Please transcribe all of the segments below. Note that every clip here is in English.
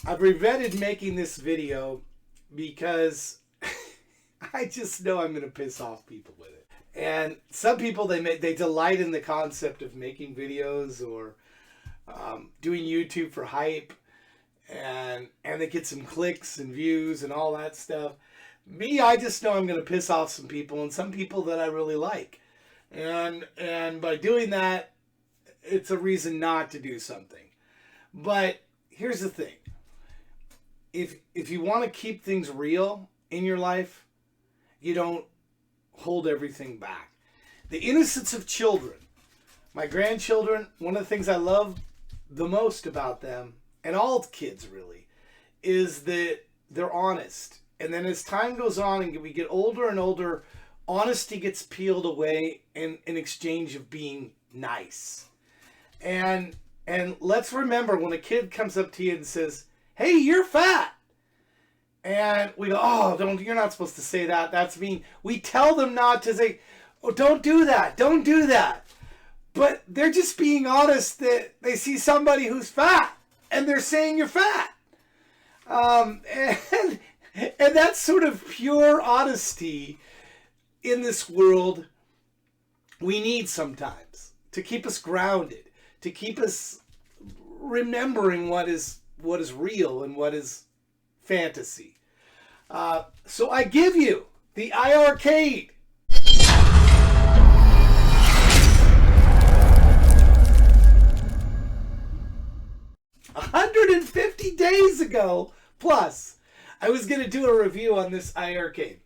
I've regretted making this video because I just know I'm going to piss off people with it. And some people, they delight in the concept of making videos or doing YouTube for hype, and they get some clicks and views and all that stuff. Me, I just know I'm going to piss off some people, and some people that I really like. And by doing that, it's a reason not to do something. But here's the thing. If you want to keep things real in your life, you don't hold everything back. The innocence of children. My grandchildren, one of the things I love the most about them, and all kids really, is that they're honest. And then as time goes on and we get older and older, honesty gets peeled away in exchange of being nice. And let's remember when a kid comes up to you and says, "Hey, you're fat." And we go, "Oh, you're not supposed to say that. That's mean." We tell them not to say, "Oh, don't do that. Don't do that." But they're just being honest that they see somebody who's fat and they're saying you're fat. And that's sort of pure honesty in this world we need sometimes to keep us grounded, to keep us remembering what is real and what is fantasy. So I give you the iArcade. 150 days ago, plus, I was going to do a review on this iArcade.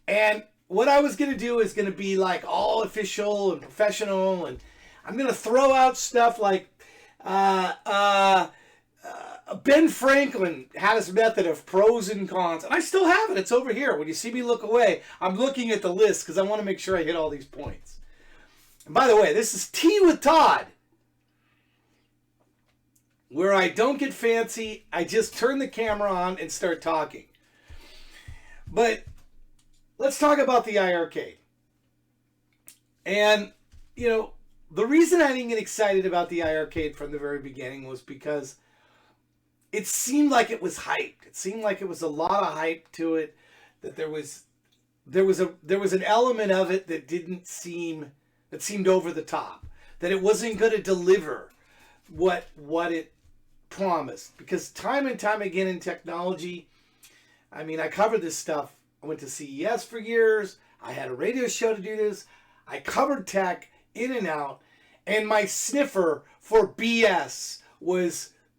And what I was going to do is going to be like all official and professional, and I'm going to throw out stuff like Ben Franklin had his method of pros and cons, and I still have it. It's over here. When you see me look away, I'm looking at the list because I want to make sure I hit all these points. And by the way, this is Tea with Todd, where I don't get fancy. I just turn the camera on and start talking. But let's talk about the iArcade. And, you know, the reason I didn't get excited about the iArcade from the very beginning was because it seemed like it was hyped. It seemed like it was a lot of hype to it, that there was an element of it that seemed over the top, that it wasn't going to deliver what it promised. Because time and time again in technology, I mean, I covered this stuff. I went to CES for years. I had a radio show to do this. I covered tech in and out, and my sniffer for BS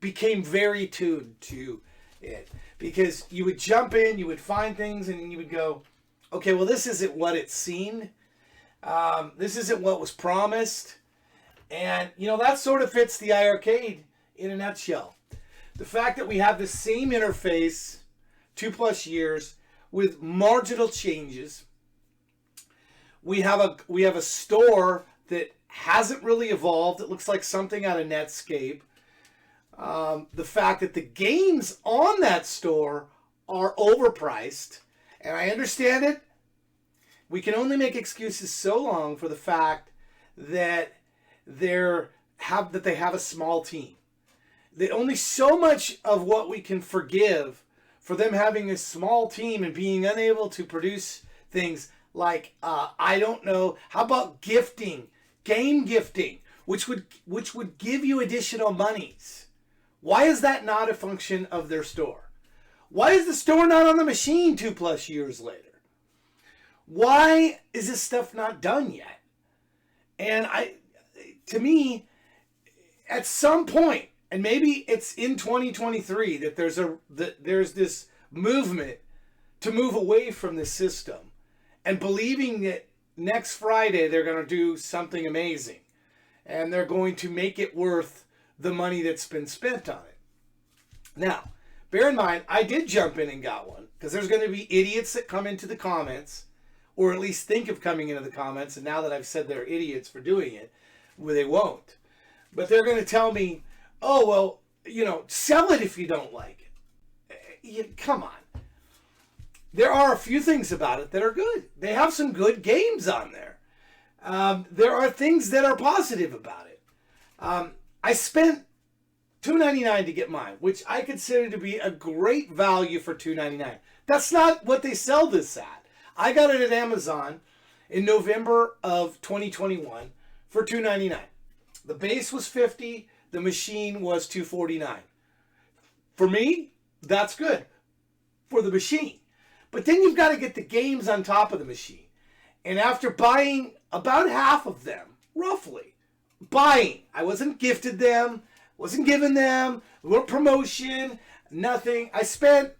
became very tuned to it, because you would jump in, you would find things, and you would go, okay, well, this isn't what it seemed. This isn't what was promised. And, you know, that sort of fits the iArcade in a nutshell. The fact that we have the same interface 2+ years with marginal changes. We have a store that hasn't really evolved. It looks like something out of Netscape. The fact that the games on that store are overpriced, and I understand it. We can only make excuses so long for the fact that they have a small team. That only so much of what we can forgive for them having a small team and being unable to produce things like, I don't know, how about gifting, game gifting, which would give you additional monies. Why is that not a function of their store? Why is the store not on the machine 2+ years later? Why is this stuff not done yet? And to me, at some point, and maybe it's in 2023, that there's this movement to move away from this system, and believing that next Friday they're going to do something amazing, and they're going to make it worth the money that's been spent on it. Now, bear in mind, I did jump in and got one, because there's going to be idiots that come into the comments, or at least think of coming into the comments, and now that I've said they're idiots for doing it, well, they won't. But they're going to tell me, oh, well, you know, sell it if you don't like it. Come on. There are a few things about it that are good. They have some good games on there. There are things that are positive about it. I spent $2.99 to get mine, which I consider to be a great value for $2.99. That's not what they sell this at. I got it at Amazon in November of 2021 for $2.99. The base was $50. The machine was $249. For me, that's good for the machine. But then you've got to get the games on top of the machine. And after buying about half of them, roughly, I wasn't gifted them, wasn't given them, no promotion, nothing. I spent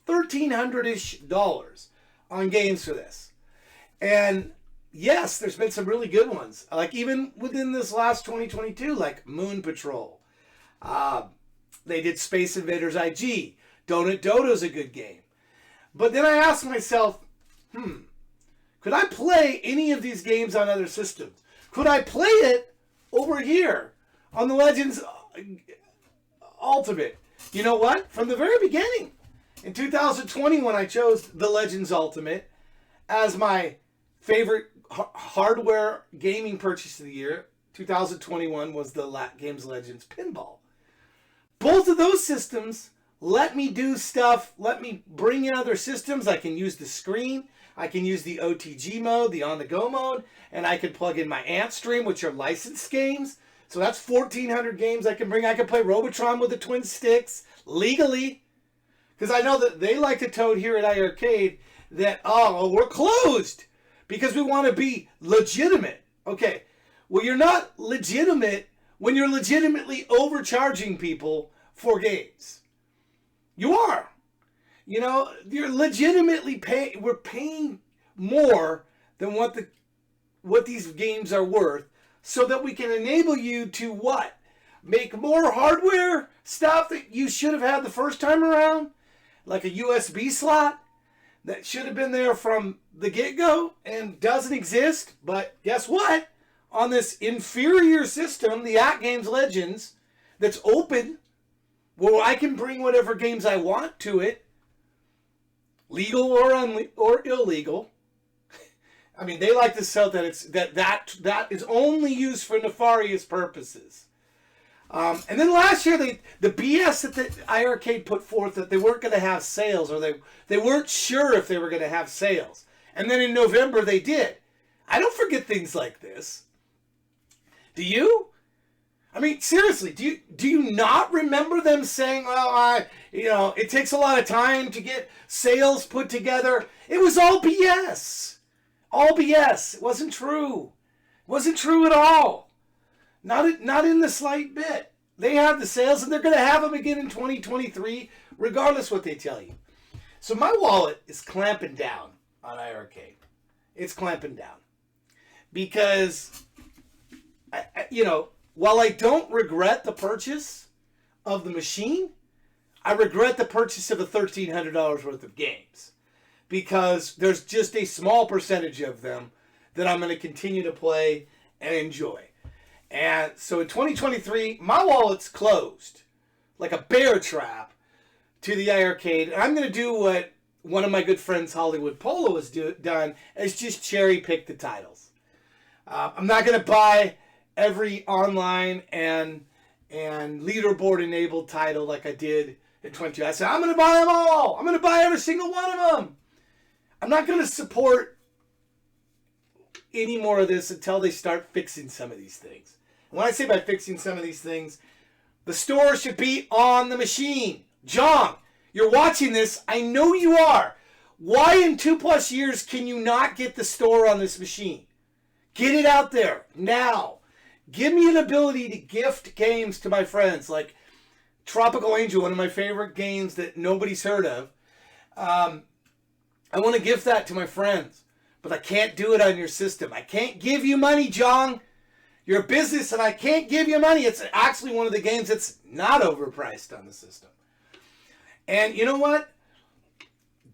$1,300-ish on games for this. And yes, there's been some really good ones. Like even within this last 2022, like Moon Patrol. They did Space Invaders IG. Donut Dodo's a good game. But then I asked myself, could I play any of these games on other systems? Could I play it over here on the Legends Ultimate? You know what? From the very beginning, in 2020, when I chose the Legends Ultimate as my favorite hardware gaming purchase of the year, 2021 was the Games Legends Pinball. Both of those systems let me do stuff, let me bring in other systems. I can use the screen, I can use the OTG mode, the on-the-go mode, and I can plug in my Ant Stream, which are licensed games. So that's 1,400 games I can bring. I can play Robotron with the twin sticks legally. Because I know that they like to toad here at iArcade that, we're closed because we want to be legitimate. Okay, well, you're not legitimate when you're legitimately overcharging people for games. You are. You know, you're legitimately paying. We're paying more than what these games are worth so that we can enable you to what? Make more hardware stuff that you should have had the first time around, like a USB slot that should have been there from the get-go and doesn't exist. But guess what? On this inferior system, the Games Legends, that's open, where I can bring whatever games I want to it, legal or illegal. I mean, they like to sell that that is only used for nefarious purposes. And then last year, the BS that the iArcade put forth that they weren't going to have sales, or they weren't sure if they were going to have sales. And then in November, they did. I don't forget things like this. Do you? I mean, seriously, do you not remember them saying, well, it takes a lot of time to get sales put together? It was all BS. All BS. It wasn't true. It wasn't true at all. Not in the slight bit. They have the sales, and they're going to have them again in 2023, regardless what they tell you. So my wallet is clamping down on iArcade. It's clamping down. Because, while I don't regret the purchase of the machine, I regret the purchase of the $1,300 worth of games. Because there's just a small percentage of them that I'm going to continue to play and enjoy. And so in 2023, my wallet's closed like a bear trap to the iArcade. And I'm going to do what one of my good friends, Hollywood Polo, has done, is just cherry pick the titles. I'm not going to buy every online and leaderboard enabled title like I did in 2022. I said, I'm going to buy them all. I'm going to buy every single one of them. I'm not going to support any more of this until they start fixing some of these things. And when I say by fixing some of these things, the store should be on the machine. John, you're watching this. I know you are. Why in 2+ years can you not get the store on this machine? Get it out there now. Give me an ability to gift games to my friends, like Tropical Angel, one of my favorite games that nobody's heard of. I want to gift that to my friends, but I can't do it on your system. I can't give you money, John. You're a business, and I can't give you money. It's actually one of the games that's not overpriced on the system. And you know what?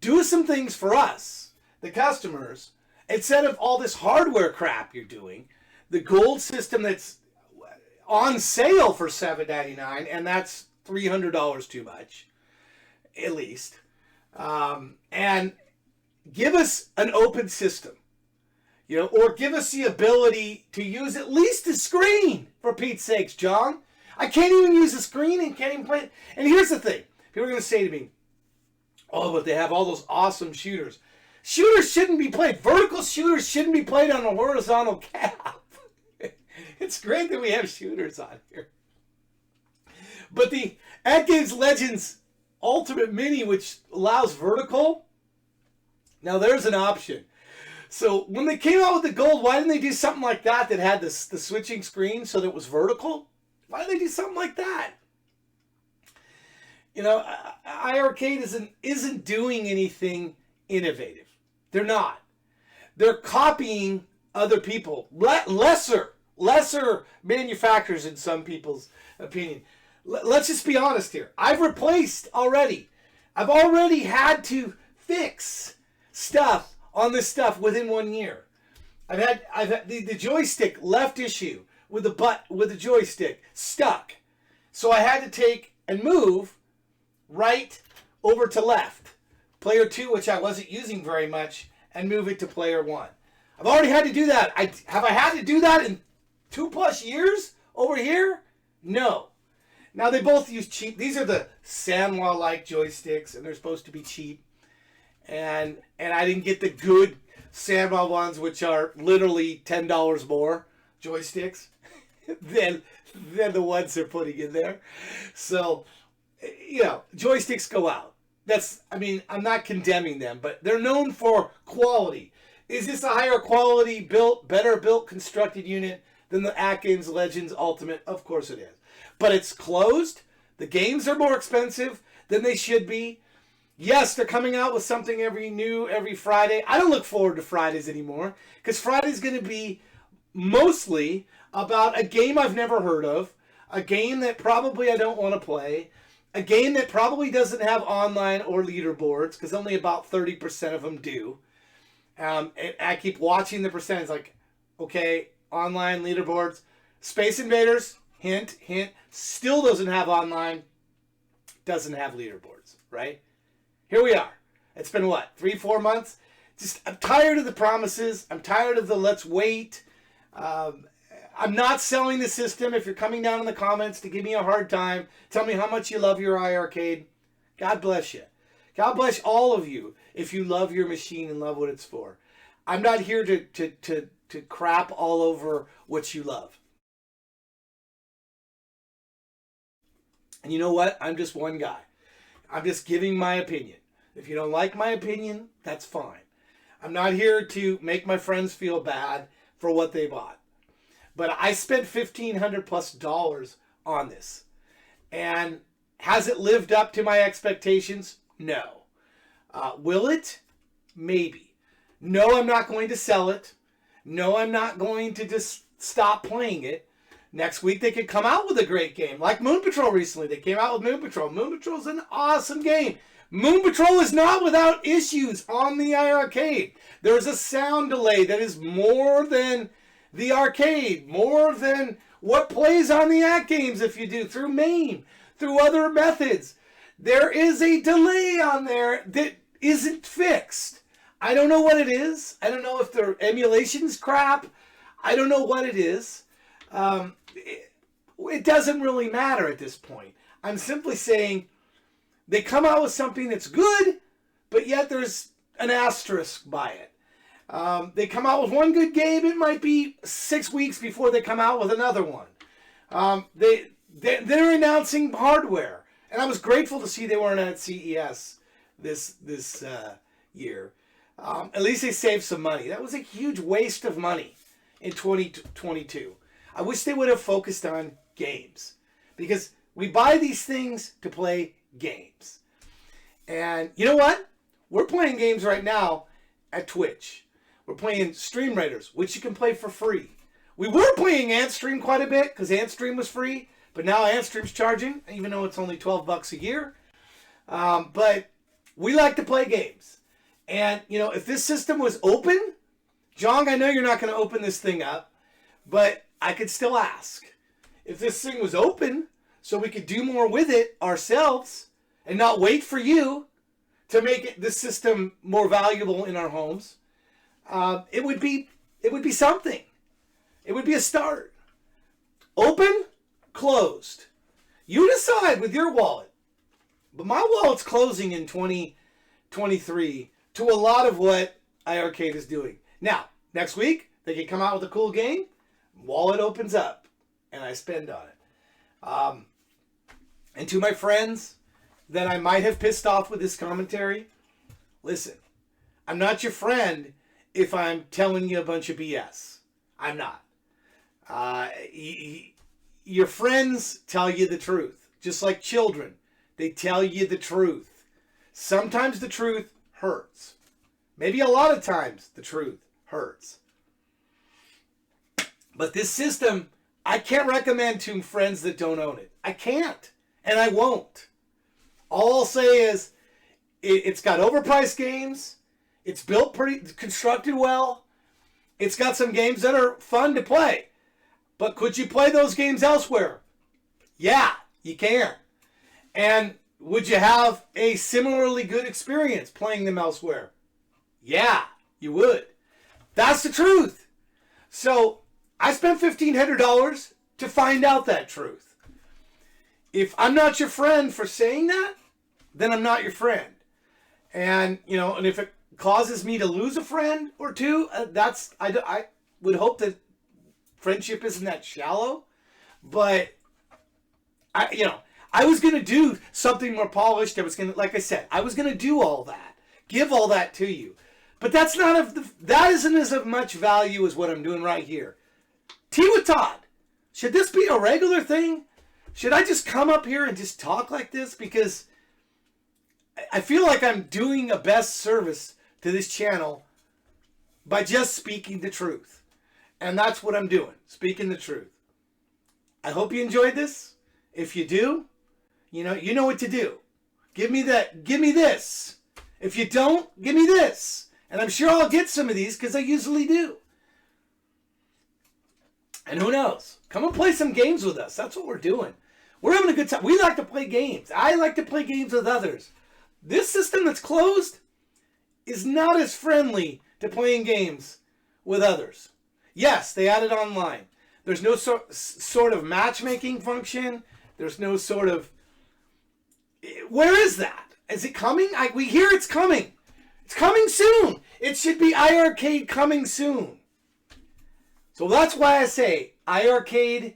Do some things for us, the customers, instead of all this hardware crap you're doing. The gold system that's on sale for $7.99, and that's $300 too much, at least. And give us an open system, or give us the ability to use at least a screen, for Pete's sakes, John. I can't even use the screen and can't even play it. And here's the thing. People are going to say to me, oh, but they have all those awesome shooters. Shooters shouldn't be played. Vertical shooters shouldn't be played on a horizontal cap. It's great that we have shooters on here. But the iArcade Legends Ultimate Mini, which allows vertical, now there's an option. So when they came out with the gold, why didn't they do something like that that had the switching screen so that it was vertical? Why did they do something like that? You know, iArcade isn't doing anything innovative. They're not. They're copying other people, lesser manufacturers in some people's opinion. Let's just be honest here. I've already had to fix stuff on this stuff within 1 year. I've had the joystick left issue with the joystick stuck. So I had to take and move right over to left. Player 2, which I wasn't using very much, and move it to player 1. I've already had to do that. Have I had to do that in 2+ years over here? No. Now they both use cheap. These are the Sanwa-like joysticks, and they're supposed to be cheap. And I didn't get the good Sanwa ones, which are literally $10 more joysticks than the ones they're putting in there. So, you know, joysticks go out. I'm not condemning them, but they're known for quality. Is this a higher quality built, better built, constructed unit than the iArcade Legends Ultimate? Of course it is. But it's closed. The games are more expensive than they should be. Yes, they're coming out with something every Friday. I don't look forward to Fridays anymore because Friday's going to be mostly about a game I've never heard of, a game that probably I don't want to play, a game that probably doesn't have online or leaderboards because only about 30% of them do. And I keep watching the percentage like, okay, online leaderboards. Space Invaders, hint, still doesn't have online, doesn't have leaderboards, right? Here we are. It's been what, 3-4 months? I'm tired of the promises. I'm tired of the let's wait. I'm not selling the system. If you're coming down in the comments to give me a hard time, tell me how much you love your iArcade. God bless you. God bless all of you if you love your machine and love what it's for. I'm not here to crap all over what you love. And you know what? I'm just one guy. I'm just giving my opinion. If you don't like my opinion, that's fine. I'm not here to make my friends feel bad for what they bought. But I spent $1,500+ on this. And has it lived up to my expectations? No. Will it? Maybe. No, I'm not going to sell it. No, I'm not going to just stop playing it. Next week they could come out with a great game. Like Moon Patrol recently. They came out with Moon Patrol. Moon Patrol is an awesome game. Moon Patrol is not without issues on the iArcade. There's a sound delay that is more than the arcade, more than what plays on the act games if you do through MAME, through other methods. There is a delay on there that isn't fixed. I don't know what it is. I don't know if their emulation's crap. I don't know what it is. It doesn't really matter at this point. I'm simply saying they come out with something that's good, but yet there's an asterisk by it. They come out with one good game, it might be 6 weeks before they come out with another one. They're announcing hardware, and I was grateful to see they weren't at CES this year. At least they saved some money. That was a huge waste of money in 2022. I wish they would have focused on games, because we buy these things to play games. And you know what? We're playing games right now at Twitch. We're playing Stream Raiders, which you can play for free. We were playing Antstream quite a bit because Antstream was free, but now Antstream's charging, even though it's only $12 a year. But we like to play games. And, you know, if this system was open, Jong, I know you're not going to open this thing up, but I could still ask. If this thing was open so we could do more with it ourselves and not wait for you to make this system more valuable in our homes, it would be something. It would be a start. Open? closed. You decide with your wallet. But my wallet's closing in 2023 to a lot of what iArcade is doing. Now, next week, they can come out with a cool game. Wallet opens up, and I spend on it. And to my friends that I might have pissed off with this commentary, listen, I'm not your friend if I'm telling you a bunch of BS. I'm not. Your friends tell you the truth, just like children. They tell you the truth. Sometimes the truth hurts. Maybe a lot of times the truth hurts. But this system, I can't recommend to friends that don't own it. I can't. And I won't. All I'll say is it's got overpriced games. It's built pretty, constructed well. It's got some games that are fun to play. But could you play those games elsewhere? Yeah, you can. And would you have a similarly good experience playing them elsewhere? Yeah, you would. That's the truth. So I spent $1,500 to find out that truth. If I'm not your friend for saying that, then I'm not your friend. And, you know, and if it causes me to lose a friend or two, I would hope that friendship isn't that shallow. But I was going to do something more polished. Like I said, I was going to do all that, give all that to you. But that isn't as much value as what I'm doing right here. Tea with Todd. Should this be a regular thing? Should I just come up here and just talk like this? Because I feel like I'm doing a best service to this channel by just speaking the truth. And that's what I'm doing, speaking the truth. I hope you enjoyed this. If you do, you know what to do. Give me this. If you don't, give me this. And I'm sure I'll get some of these because I usually do. And who knows? Come and play some games with us. That's what we're doing. We're having a good time. We like to play games. I like to play games with others. This system that's closed is not as friendly to playing games with others. Yes, they added online. There's no sort of matchmaking function. There's no sort of... Where is that? Is it coming? We hear it's coming. It's coming soon. It should be iArcade coming soon. So that's why I say iArcade,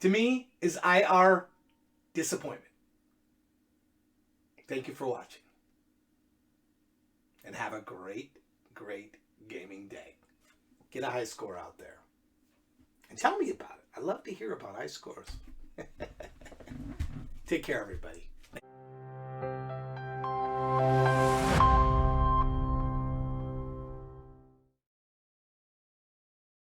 to me, is iArDisappointment. Thank you for watching. And have a great, great gaming day. Get a high score out there. And tell me about it. I love to hear about high scores. Take care, everybody.